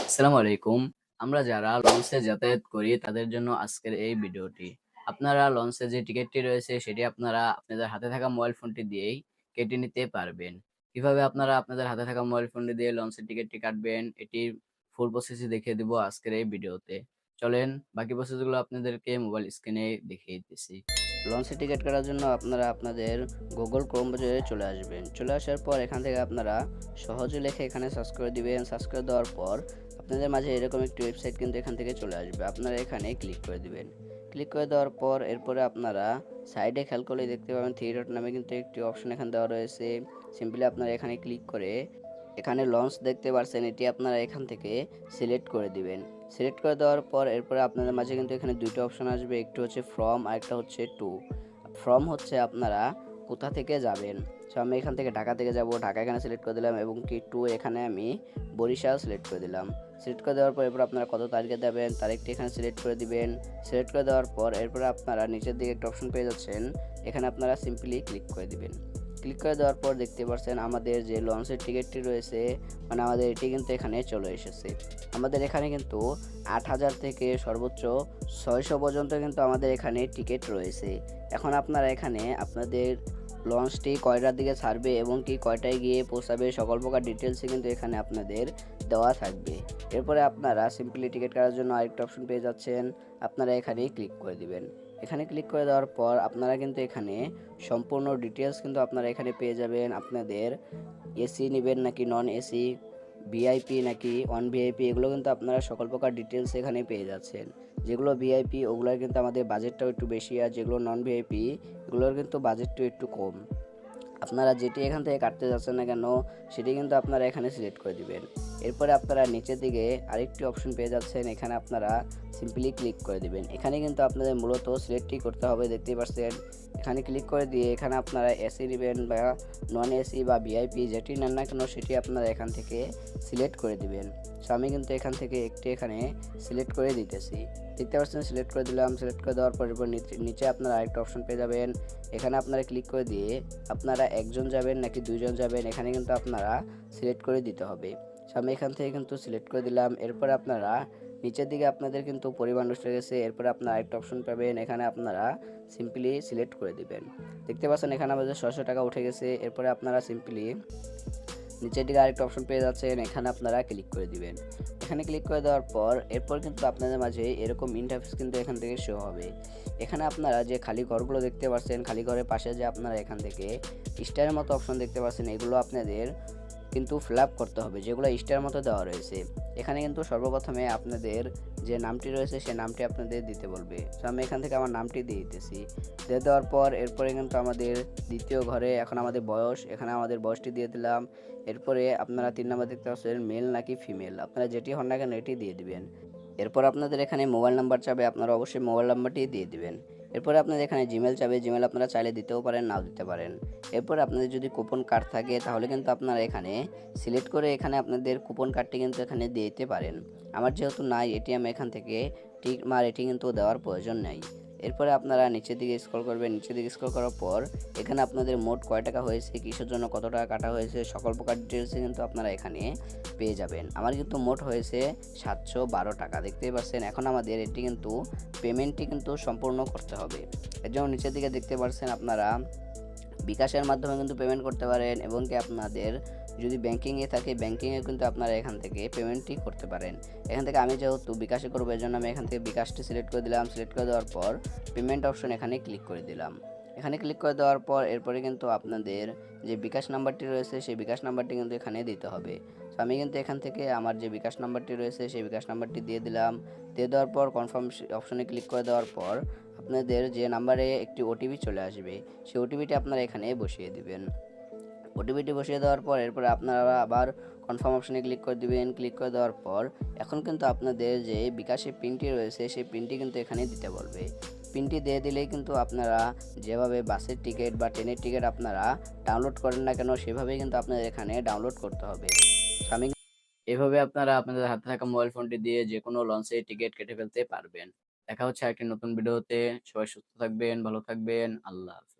আসসালামু আলাইকুম। আমরা যারা লঞ্চে যাতায়াত করি তাদের জন্য আজকের এই ভিডিওটি। আপনারা লঞ্চে যে টিকেটটি রয়েছে সেটি আপনারা আপনাদের হাতে থাকা মোবাইল ফোনটি দিয়েই কেটে নিতে পারবেন। কিভাবে আপনারা আপনাদের হাতে থাকা মোবাইল ফোনটি দিয়ে লঞ্চের টিকেটটি কাটবেন এটির ফুল প্রসেসই দেখিয়ে দিব আজকের এই ভিডিওতে। চলেন বাকি প্রসেসগুলো আপনাদেরকে মোবাইল স্ক্রিনে দেখিয়ে দিতেছি। লঞ্চের টিকিট কাটার জন্য আপনারা আপনাদের গুগল ক্রোম ব্রাউজারে চলে আসবেন। চলে আসার পর এখান থেকে আপনারা সহজে লিখে এখানে সার্চ করে দিবেন। সার্চ করে দেওয়ার পর আপনাদের মাঝে এরকম একটি ওয়েবসাইট কিন্তু এখান থেকে চলে আসবে। আপনারা এখানে ক্লিক করে দিবেন। ক্লিক করে দেওয়ার পর এরপরে আপনারা সাইডে খেয়াল করলে দেখতে পাবেন 3 ডট নামে কিন্তু একটি অপশন এখানে দেওয়া রয়েছে। সিম্পলি আপনারা এখানে ক্লিক করে এখানে লঞ্চ দেখতে পাচ্ছেন, এটি আপনারা এখান থেকে সিলেক্ট করে দিবেন। সিলেক্ট করে দেওয়ার পর এরপরে আপনাদের মাঝে কিন্তু এখানে দুইটা অপশন আসবে, একটি হচ্ছে ফ্রম আর একটা হচ্ছে টু। ফ্রম হচ্ছে আপনারা কোথা থেকে যাবেন। সো আমি এখান থেকে ঢাকা থেকে যাব, ঢাকা এখানে সিলেক্ট করে দিলাম এবং কি টু এখানে আমি বরিশাল সিলেক্ট করে দিলাম। সিলেক্ট করে দেওয়ার পর এরপর আপনারা কত তারিখে যাবেন তারিখটি এখানে সিলেক্ট করে দিবেন। সিলেক্ট করে দেওয়ার পর এরপরে আপনারা নিচের দিকে একটা অপশন পেয়ে যাচ্ছেন, এখানে আপনারা সিম্পলি ক্লিক করে দিবেন। ক্লিক করে দেওয়ার পর দেখতে পাচ্ছেন আমাদের যে লঞ্চের টিকিটটি রয়েছে, মানে আমাদের এটি কিন্তু এখানে চলে এসেছে। আমাদের এখানে কিন্তু 8,000 থেকে সর্বোচ্চ 600 পর্যন্ত কিন্তু আমাদের এখানে টিকিট রয়েছে। এখন আপনারা এখানে আপনাদের লঞ্চটি কয়টার দিকে ছাড়বে এবং কি কয়টায় গিয়ে পৌঁছাবে সকল প্রকার ডিটেলসই কিন্তু এখানে আপনাদের দেওয়া থাকবে। এরপরে আপনারা সিম্পলি টিকিট কাটার জন্য আরেকটা অপশন পেয়ে যাচ্ছেন, আপনারা এখানে ক্লিক করে দিবেন। এখানে ক্লিক করে দেওয়ার পর আপনারা কিন্তু এখানে সম্পূর্ণ ডিটেলস কিন্তু আপনারা এখানে পেয়ে যাবেন। আপনাদের এসি নেবেন নাকি নন এসি, ভিআইপি নাকি অন ভিআইপি, এগুলো কিন্তু আপনারা সকল প্রকার ডিটেলস এখানে পেয়ে যাচ্ছেন। যেগুলো ভিআইপি ওগুলোর কিন্তু আমাদের বাজেটটাও একটু বেশি, আর যেগুলো নন ভিআইপি এগুলোর কিন্তু বাজেটটাও একটু কম। আপনারা যেটি এখান থেকে কাটতে যাচ্ছেন না কেন সেটি কিন্তু আপনারা এখানে সিলেক্ট করে দিবেন। এরপরে আপনারা নিচের দিকে আরেকটি অপশন পেয়ে যাচ্ছেন, এখানে আপনারা সিম্পলি ক্লিক করে দিবেন। এখানে কিন্তু আপনাদের মূলত সিলেক্টই করতে হবে, দেখতেই পাচ্ছেন। এখানে ক্লিক করে দিয়ে এখানে আপনারা এসি নেবেন বা নন এসি বা ভিআইপি যেটি নেন না কেন সেটি আপনারা এখান থেকে সিলেক্ট করে দিবেন। সো আমি কিন্তু এখান থেকে একটি এখানে সিলেক্ট করে দিতেছি, দেখতে পাচ্ছেন। সিলেক্ট করে দিলাম। সিলেক্ট করে দেওয়ার পর এরপর নিচে আপনারা আরেকটা অপশন পেয়ে যাবেন, এখানে আপনারা ক্লিক করে দিয়ে আপনারা একজন যাবেন নাকি দুইজন যাবেন এখানে কিন্তু আপনারা সিলেক্ট করে দিতে হবে। সো আমি এখান থেকে কিন্তু সিলেক্ট করে দিলাম। এরপর আপনারা নিচের দিকে আপনাদের কিন্তু পরিমাণ উঠে গেছে, এরপরে আপনারা আরেকটা অপশন পাবেন, এখানে আপনারা সিম্পলি সিলেক্ট করে দিবেন। দেখতে পাচ্ছেন এখানে আমাদের 600 টাকা উঠে গেছে। এরপরে আপনারা সিম্পলি নিচের দিকে আরেকটা অপশন পেয়ে যাচ্ছেন, এখানে আপনারা ক্লিক করে দিবেন। এখানে ক্লিক করে দেওয়ার পর এরপর কিন্তু আপনাদের মাঝে এরকম ইন্টারফেস কিন্তু এখান থেকে শো হবে। এখানে আপনারা যে খালি ঘরগুলো দেখতে পাচ্ছেন, খালি ঘরের পাশে যে আপনারা এখান থেকে স্টারের মতো অপশন দেখতে পাচ্ছেন, এগুলো আপনাদের কিন্তু ফিল আপ করতে হবে, যেগুলো স্টার মতো দেওয়া রয়েছে। এখানে কিন্তু সর্বপ্রথমে আপনাদের যে নামটি রয়েছে সেই নামটি আপনাদের দিতে বলবে। তো আমি এখান থেকে আমার নামটি দিয়ে দিতেছি। দিয়ে দেওয়ার পর এরপরে কিন্তু আমাদের দ্বিতীয় ঘরে এখন আমাদের বয়স, এখানে আমাদের বয়সটি দিয়ে দিলাম। এরপরে আপনারা 3 নাম্বার দেখতে পাচ্ছেন মেল নাকি ফিমেল, আপনারা যেটি হন না কেন এটি দিয়ে দিবেন। এরপর আপনাদের এখানে মোবাইল নাম্বার চাবে, আপনারা অবশ্যই মোবাইল নাম্বারটি দিয়ে দিবেন। এরপরে আপনাদের এখানে জিমেল চাবে, জিমেল আপনারা চাইলে দিতেও পারেন নাও দিতে পারেন। এরপর আপনাদের যদি কুপন কার্ড থাকে তাহলে কিন্তু আপনারা এখানে সিলেক্ট করে এখানে আপনাদের কুপন কার্ডটি কিন্তু এখানে দিয়ে দিতে পারেন। আমার যেহেতু নাই এটি আমি এখান থেকে টিক মার এটি কিন্তু দেওয়ার প্রয়োজন নেই। এরপরে আপনারা নিচের দিকে স্ক্রল করবেন। নিচের দিকে স্ক্রল করার পর এখানে আপনাদের মোট কয় টাকা হয়েছে, কিসের জন্য কত টাকা কাটা হয়েছে, সকল প্রকার ডিটেলসে কিন্তু আপনারা এখানে পেয়ে যাবেন। আমার কিন্তু মোট হয়েছে 712 টাকা, দেখতেই পাচ্ছেন। এখন আমাদের এটি কিন্তু পেমেন্টটি কিন্তু সম্পূর্ণ করতে হবে। এর জন্য নিচের দিকে দেখতে পাচ্ছেন আপনারা বিকাশের মাধ্যমে কিন্তু পেমেন্ট করতে পারেন এবং কি আপনাদের যদি ব্যাংকিংয়ে থাকে ব্যাংকিংয়ে কিন্তু আপনারা এখান থেকে পেমেন্টটি করতে পারেন। এখান থেকে আমি যেহেতু বিকাশে করবো এর জন্য আমি এখান থেকে বিকাশটি সিলেক্ট করে দিলাম। সিলেক্ট করে দেওয়ার পর পেমেন্ট অপশন এখানে ক্লিক করে দিলাম। এখানে ক্লিক করে দেওয়ার পর এরপরে কিন্তু আপনাদের যে বিকাশ নাম্বারটি রয়েছে সেই বিকাশ নাম্বারটি কিন্তু এখানে দিতে হবে। তো আমি কিন্তু এখান থেকে আমার যে বিকাশ নাম্বারটি রয়েছে সেই বিকাশ নাম্বারটি দিয়ে দিলাম। দিয়ে দেওয়ার পর কনফার্ম অপশনে ক্লিক করে দেওয়ার পর আপনাদের যে নাম্বারে একটি ওটিপি চলে আসবে সেই ওটিপিটি আপনারা এখানে বসিয়ে দিবেন। ওটিপিটি বসিয়ে দেওয়ার পর এরপরে আপনারা আবার কনফার্ম অপশনে ক্লিক করে দিবেন। ক্লিক করে দেওয়ার পর এখন কিন্তু আপনাদের যে বিকাশে পিনটি রয়েছে সেই পিনটি কিন্তু এখানে দিতে বলবে। পিনটি দিয়ে দিলেই কিন্তু আপনারা যেভাবে বাসের টিকিট বা ট্রেনের টিকিট আপনারা ডাউনলোড করেন না কেন সেভাবেই কিন্তু আপনাদের এখানে ডাউনলোড করতে হবে। আমি এভাবে আপনারা আপনাদের হাতে থাকা মোবাইল ফোনটি দিয়ে যে কোনো লঞ্চে টিকিট কেটে ফেলতে পারবেন। দেখা হচ্ছে আরেকটি নতুন ভিডিওতে। সবাই সুস্থ থাকবেন, ভালো থাকবেন। আল্লাহ হাফেজ।